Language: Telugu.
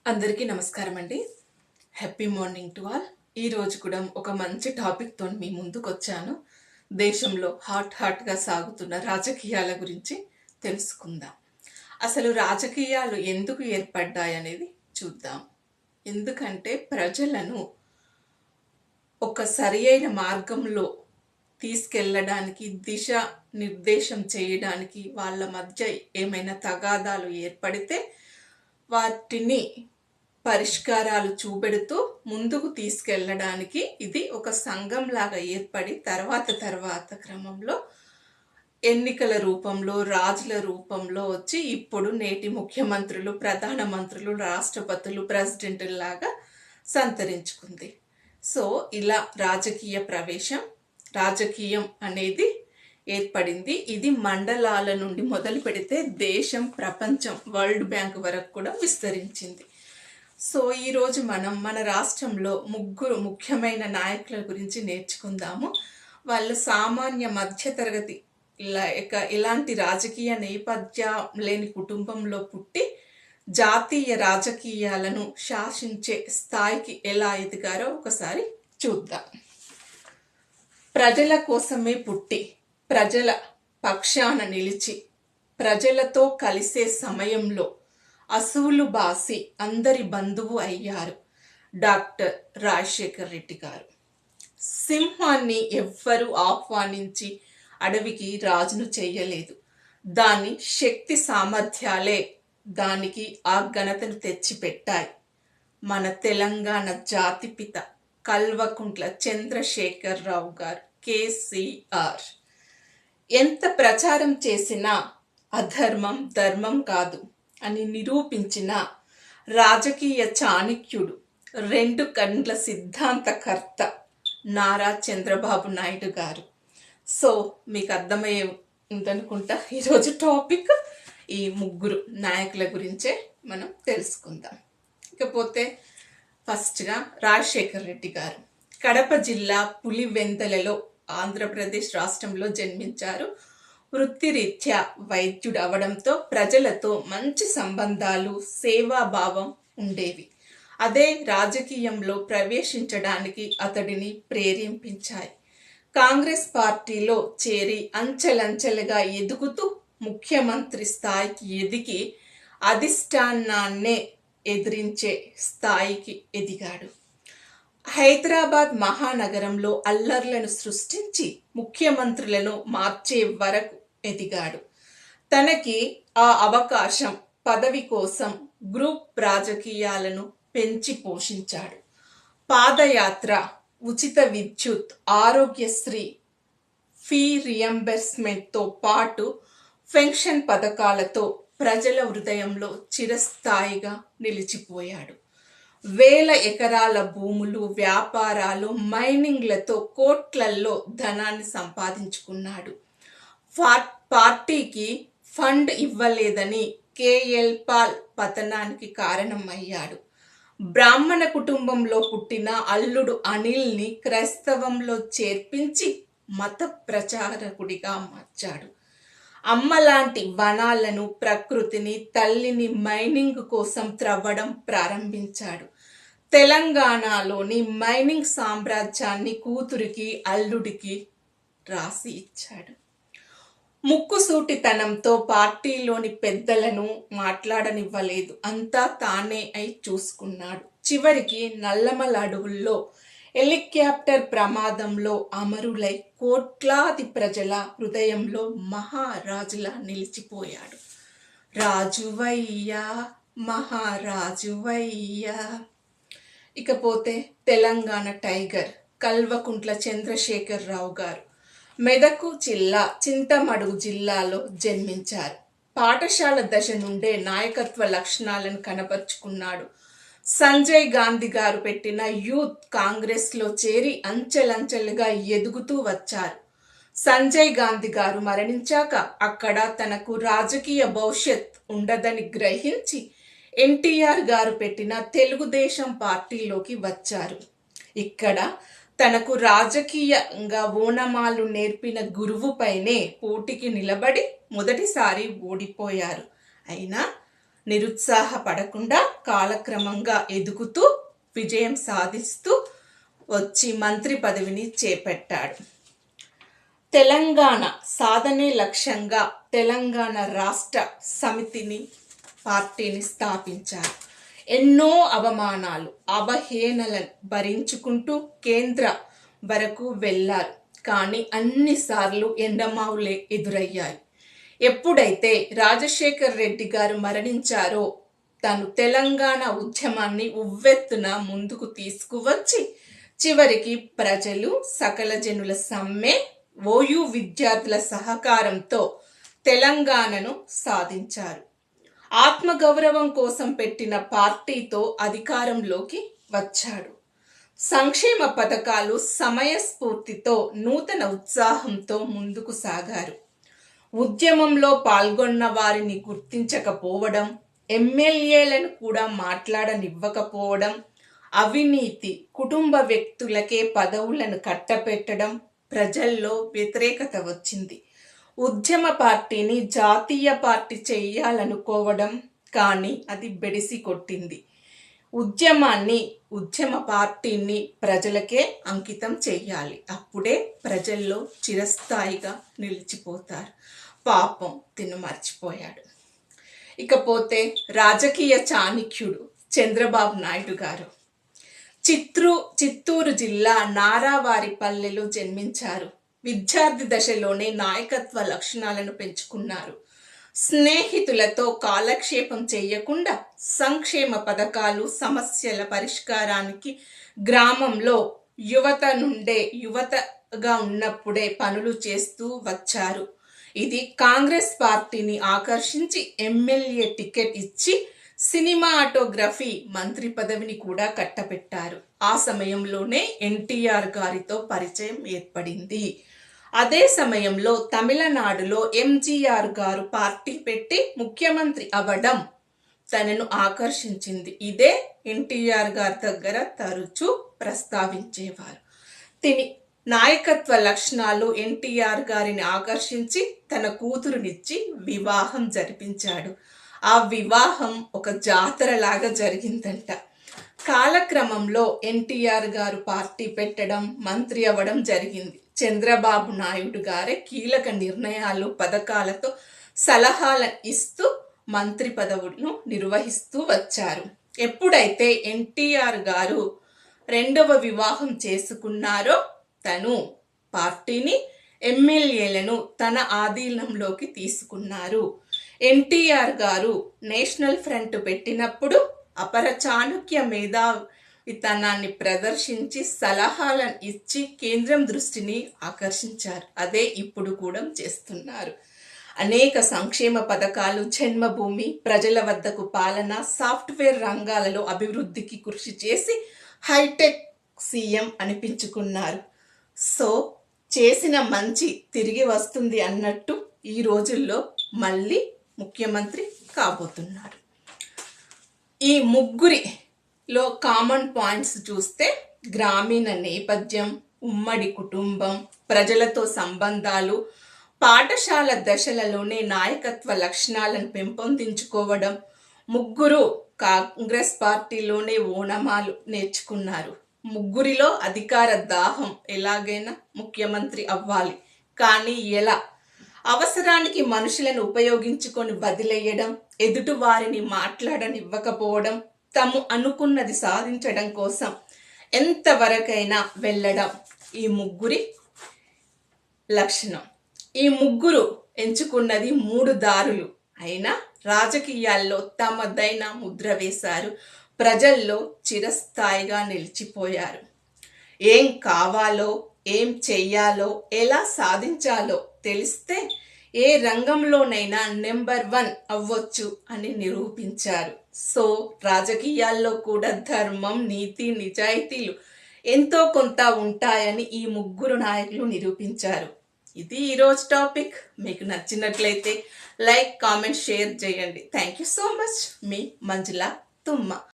అందరికీ నమస్కారం అండి. Happy morning to all. ఈరోజు కూడా ఒక మంచి టాపిక్తో మీ ముందుకు వచ్చాను. దేశంలో హాట్గా సాగుతున్న రాజకీయాల గురించి తెలుసుకుందాం. అసలు రాజకీయాలు ఎందుకు ఏర్పడ్డాయనేది చూద్దాం. ఎందుకంటే ప్రజలను ఒక సరి అయిన మార్గంలో తీసుకెళ్ళడానికి, దిశ నిర్దేశం చేయడానికి, వాళ్ళ మధ్య ఏమైనా తగాదాలు ఏర్పడితే వాటిని పరిష్కారాలు చూపెడుతూ ముందుకు తీసుకెళ్ళడానికి ఇది ఒక సంఘం లాగా ఏర్పడి తర్వాత క్రమంలో ఎన్నికల రూపంలో, రాజుల రూపంలో వచ్చి ఇప్పుడు నేటి ముఖ్యమంత్రులు, ప్రధానమంత్రులు, రాష్ట్రపతులు, ప్రెసిడెంట్లాగా సంతరించుకుంది. సో ఇలా రాజకీయం అనేది ఏర్పడింది. ఇది మండలాల నుండి మొదలు పెడితే దేశం, ప్రపంచం, వరల్డ్ బ్యాంక్ వరకు కూడా విస్తరించింది. సో ఈరోజు మనం మన రాష్ట్రంలో ముగ్గురు ముఖ్యమైన నాయకుల గురించి నేర్చుకుందాము. వాళ్ళు సామాన్య మధ్యతరగతి ఇలాంటి రాజకీయ నేపథ్యం లేని కుటుంబంలో పుట్టి జాతీయ రాజకీయాలను శాసించే స్థాయికి ఎలా ఎదిగారో ఒకసారి చూద్దాం. ప్రజల కోసమే పుట్టి ప్రజల పక్షాన నిలిచి ప్రజలతో కలిసే సమయంలో అసువులు బాసి అందరి బంధువు అయ్యారు డాక్టర్ రాజశేఖర్ రెడ్డి గారు. సింహాన్ని ఎవ్వరూ ఆహ్వానించి అడవికి రాజును చేయలేదు. దాని శక్తి సామర్థ్యాలే దానికి ఆ ఘనతను తెచ్చిపెట్టాయి. మన తెలంగాణ జాతిపిత కల్వకుంట్ల చంద్రశేఖరరావు గారు, కేసీఆర్. ఎంత ప్రచారం చేసినా అధర్మం ధర్మం కాదు అని నిరూపించిన రాజకీయ చాణక్యుడు, రెండు కండ్ల సిద్ధాంతకర్త నారా చంద్రబాబు నాయుడు గారు. సో మీకు అర్థమయ్యే ఉందనుకుంటా ఈరోజు టాపిక్. ఈ ముగ్గురు నాయకుల గురించే మనం తెలుసుకుందాం. ఇకపోతే ఫస్ట్గా రాజశేఖర్ రెడ్డి గారు కడప జిల్లా పులివెందలలో ఆంధ్రప్రదేశ్ రాష్ట్రంలో జన్మించారు. వృత్తిరీత్యా వైద్యుడు అవడంతో ప్రజలతో మంచి సంబంధాలు, సేవాభావం ఉండేవి. అదే రాజకీయంలో ప్రవేశించడానికి అతడిని ప్రేరేపించాయి. కాంగ్రెస్ పార్టీలో చేరి అంచెలంచెలుగా ఎదుగుతూ ముఖ్యమంత్రి స్థాయికి ఎదిగి అధిష్టానాన్నే ఎదిరించే స్థాయికి ఎదిగాడు. హైదరాబాద్ మహానగరంలో అల్లర్లను సృష్టించి ముఖ్యమంత్రులను మార్చే వరకు ఎదిగాడు. తనకి ఆ అవకాశం, పదవి కోసం గ్రూప్ రాజకీయాలను పెంచి పోషించాడు. పాదయాత్ర, ఉచిత విద్యుత్, ఆరోగ్యశ్రీ, ఫీ రియంబర్స్మెంట్తో పాటు పెన్షన్ పథకాలతో ప్రజల హృదయంలో చిరస్థాయిగా నిలిచిపోయాడు. వేల ఎకరాల భూములు, వ్యాపారాలు, మైనింగ్లతో కోట్లల్లో ధనాన్ని సంపాదించుకున్నాడు. పార్టీకి ఫండ్ ఇవ్వలేదని కేఎల్ పాల్ పతనానికి కారణమయ్యాడు. బ్రాహ్మణ కుటుంబంలో పుట్టిన అల్లుడు అనిల్ని క్రైస్తవంలో చేర్పించి మత ప్రచారకుడిగా మార్చాడు. అమ్మలాంటి వనాలను, ప్రకృతిని, తల్లిని మైనింగ్ కోసం త్రవ్వడం ప్రారంభించాడు. తెలంగాణలోని మైనింగ్ సామ్రాజ్యాన్ని కూతురికి, అల్లుడికి రాసి ఇచ్చాడు. ముక్కుసూటితనంతో పార్టీలోని పెద్దలను మాట్లాడనివ్వలేదు. అంతా తానే అయి చూసుకున్నాడు. చివరికి నల్లమల అడవుల్లో హెలికాప్టర్ ప్రమాదంలో అమరులై కోట్లాది ప్రజల హృదయంలో మహారాజులా నిలిచిపోయాడు. రాజువయ్యా, మహారాజువయ్యా. ఇకపోతే తెలంగాణ టైగర్ కల్వకుంట్ల చంద్రశేఖరరావు గారు మెదక్ జిల్లా చింతమడుగు జిల్లాలో జన్మించారు. పాఠశాల దశ నుండే నాయకత్వ లక్షణాలను కనబరుచుకున్నాడు. సంజయ్ గాంధీ గారు పెట్టిన యూత్ కాంగ్రెస్లో చేరి అంచెలంచెలుగా ఎదుగుతూ వచ్చారు. సంజయ్ గాంధీ గారు మరణించాక అక్కడ తనకు రాజకీయ భవిష్యత్ ఉండదని గ్రహించి ఎన్టీఆర్ గారు పెట్టిన తెలుగుదేశం పార్టీలోకి వచ్చారు. ఇక్కడ తనకు రాజకీయంగా ఓనమాలు నేర్పిన గురువుపైనే పోటీకి నిలబడి మొదటిసారి ఓడిపోయారు. అయినా నిరుత్సాహపడకుండా కాలక్రమంగా ఎదుగుతూ విజయం సాధిస్తూ వచ్చి మంత్రి పదవిని చేపట్టాడు. తెలంగాణ సాధనే లక్ష్యంగా తెలంగాణ రాష్ట్ర సమితిని పార్టీని స్థాపించారు. ఎన్నో అవమానాలు అవహేళనలను భరించుకుంటూ కేంద్ర వరకు వెళ్ళారు. కానీ అన్నిసార్లు ఎండమావులే ఎదురయ్యాయి. ఎప్పుడైతే రాజశేఖర్ రెడ్డి గారు మరణించారో తను తెలంగాణ ఉద్యమాన్ని ఉవ్వెత్తున ముందుకు తీసుకువచ్చి చివరికి ప్రజలు సకల జనుల సమ్మె ఓయూ విద్యార్థుల సహకారంతో తెలంగాణను సాధించారు. ఆత్మగౌరవం కోసం పెట్టిన పార్టీతో అధికారంలోకి వచ్చాడు. సంక్షేమ పథకాలు సమయస్ఫూర్తితో నూతన ఉత్సాహంతో ముందుకు సాగారు. ఉద్యమంలో పాల్గొన్న వారిని గుర్తించకపోవడం, ఎమ్మెల్యేలను కూడా మాట్లాడనివ్వకపోవడం, అవినీతి, కుటుంబ వ్యక్తులకే పదవులను కట్టపెట్టడం ప్రజల్లో వ్యతిరేకత వచ్చింది. ఉద్యమ పార్టీని జాతీయ పార్టీ చేయాలనుకోవడం కానీ అది బెడిసి కొట్టింది. ఉద్యమ పార్టీని ప్రజలకే అంకితం చెయ్యాలి. అప్పుడే ప్రజల్లో చిరస్థాయిగా నిలిచిపోతారు. పాపం తిను మర్చిపోయాడు. ఇకపోతే రాజకీయ చాణక్యుడు చంద్రబాబు నాయుడు గారు చిత్తూరు జిల్లా నారావారిపల్లెలో జన్మించారు. విద్యార్థి దశలోనే నాయకత్వ లక్షణాలను పెంచుకున్నారు. స్నేహితులతో కాలక్షేపం చేయకుండా సంక్షేమ పథకాలు సమస్యల పరిష్కారానికి గ్రామంలో యువతగా ఉన్నప్పుడే పనులు చేస్తూ వచ్చారు. ఇది కాంగ్రెస్ పార్టీని ఆకర్షించి ఎమ్మెల్యే టికెట్ ఇచ్చి సినిమాటోగ్రఫీ మంత్రి పదవిని కూడా కట్టపెట్టారు. ఆ సమయంలోనే ఎన్టీఆర్ గారితో పరిచయం ఏర్పడింది. అదే సమయంలో తమిళనాడులో ఎంజీఆర్ గారు పార్టీ పెట్టి ముఖ్యమంత్రి అవ్వడం తనను ఆకర్షించింది. ఇదే ఎన్టీఆర్ గారి దగ్గర తరచూ ప్రస్తావించేవారు. తిని నాయకత్వ లక్షణాలు ఎన్టీఆర్ గారిని ఆకర్షించి తన కూతురునిచ్చి వివాహం జరిపించాడు. ఆ వివాహం ఒక జాతరలాగా జరిగిందంట. కాలక్రమంలో ఎన్టీఆర్ గారు పార్టీ పెట్టడం, మంత్రి అవ్వడం జరిగింది. చంద్రబాబు నాయుడు గారే కీలక నిర్ణయాలు, పథకాలతో సలహాలను ఇస్తూ మంత్రి పదవులను నిర్వహిస్తూ వచ్చారు. ఎప్పుడైతే ఎన్టీఆర్ గారు రెండవ వివాహం చేసుకున్నారో తను పార్టీని, ఎమ్మెల్యేలను తన ఆధీనంలోకి తీసుకున్నారు. ఎన్టీఆర్ గారు నేషనల్ ఫ్రంట్ పెట్టినప్పుడు అపర చాణక్య మేధావితనాన్ని ప్రదర్శించి సలహాలను ఇచ్చి కేంద్రం దృష్టిని ఆకర్షించారు. అదే ఇప్పుడు కూడా చేస్తున్నారు. అనేక సంక్షేమ పథకాలు, జన్మభూమి, ప్రజల వద్దకు పాలన, సాఫ్ట్వేర్ రంగాలలో అభివృద్ధికి కృషి చేసి హైటెక్ సీఎం అనిపించుకున్నారు. సో చేసిన మంచి తిరిగి వస్తుంది అన్నట్టు ఈ రోజుల్లో మళ్ళీ ముఖ్యమంత్రి కాబోతున్నారు. ఈ ముగ్గురిలో కామన్ పాయింట్స్ చూస్తే గ్రామీణ నేపథ్యం, ఉమ్మడి కుటుంబం, ప్రజలతో సంబంధాలు, పాఠశాల దశలలోనే నాయకత్వ లక్షణాలను పెంపొందించుకోవడం. ముగ్గురు కాంగ్రెస్ పార్టీలోనే ఓనమాలు నేర్చుకున్నారు. ముగ్గురిలో అధికార దాహం, ఎలాగైనా ముఖ్యమంత్రి అవ్వాలి, కానీ ఎలా? అవసరానికి మనుషులను ఉపయోగించుకొని వదిలేయడం, ఎదుటి వారిని మాట్లాడనివ్వకపోవడం, తాము అనుకున్నది సాధించడం కోసం ఎంతవరకైనా వెళ్ళడం ఈ ముగ్గురి లక్షణం. ఈ ముగ్గురు ఎంచుకున్నది 3 దారులు అయినా రాజకీయాల్లో తమదైన ముద్ర వేశారు. ప్రజల్లో చిరస్థాయిగా నిలిచిపోయారు. ఏం కావాలో, ఏం చెయ్యాలో, ఎలా సాధించాలో తెలిస్తే ఏ రంగంలోనైనా నెంబర్ 1 అవ్వచ్చు అని నిరూపించారు. సో రాజకీయాల్లో కూడా ధర్మం, నీతి, నిజాయితీలు ఎంతో కొంత ఉంటాయని ఈ ముగ్గురు నాయకులు నిరూపించారు. ఇది ఈరోజు టాపిక్. మీకు నచ్చినట్లయితే లైక్, కామెంట్, షేర్ చేయండి. Thank you so much. మీ మంజుల తుమ్మ.